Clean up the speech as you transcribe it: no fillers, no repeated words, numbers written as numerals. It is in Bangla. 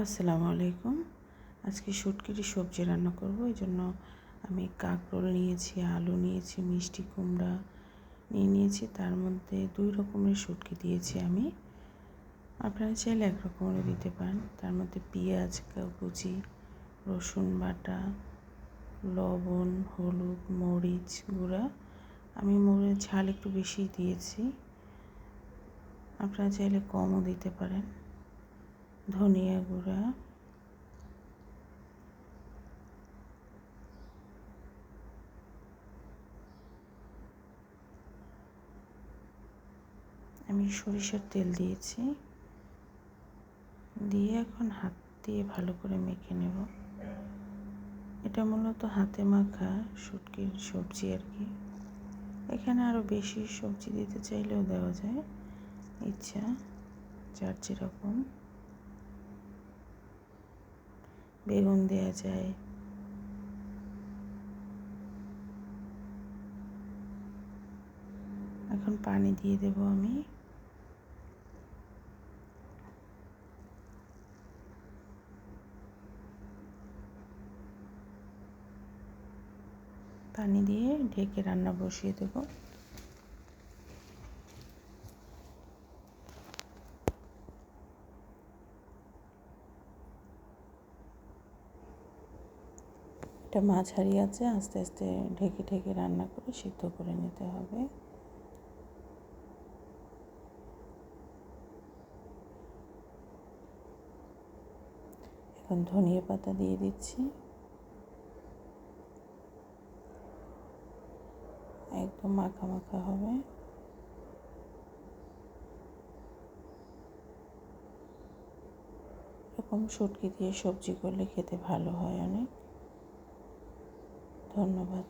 আসসালামু আলাইকুম। আজকে শুটকির সবজি রান্না করব। এই জন্য আমি কাঁকরোল নিয়েছি, আলু নিয়েছি, মিষ্টি কুমড়া নিয়েছি। তার মধ্যে 2 রকমের শুটকি দিয়েছি আমি। আপনারা চাইলে 1 রকমেরও দিতে পারেন। তার মধ্যে পেঁয়াজ কুচি, রসুন বাটা, লবণ, হলুদ, মরিচ গুঁড়া। আমি মরিচ ঝাল একটু বেশি দিয়েছি, আপনারা চাইলে কমও দিতে পারেন। ধনিয়া গুঁড়া, আমি সরিষার তেল দিয়েছি, দিয়ে এখন হাত দিয়ে ভালো করে মেখে নেব। এটা মূলত হাতে মাখা শুটকির সবজি আর কি। এখানে আরও বেশি সবজি দিতে চাইলেও দেওয়া যায়, ইচ্ছা যার যেরকম। বেগুন দেওয়া যায়, এখন পানি দিয়ে দেব আমি। পানি দিয়ে ঢেকে রান্না বসিয়ে দেব। এটা মাঝারি আছে, আস্তে আস্তে ঢেকে ঢেকে রান্না করে সিদ্ধ করে নিতে হবে। এখন ধনিয়া পাতা দিয়ে দিচ্ছি। একদম মাখা মাখা হবে। এরকম শুটকি দিয়ে সবজি করলে খেতে ভালো হয় অনেক। ধন্যবাদ।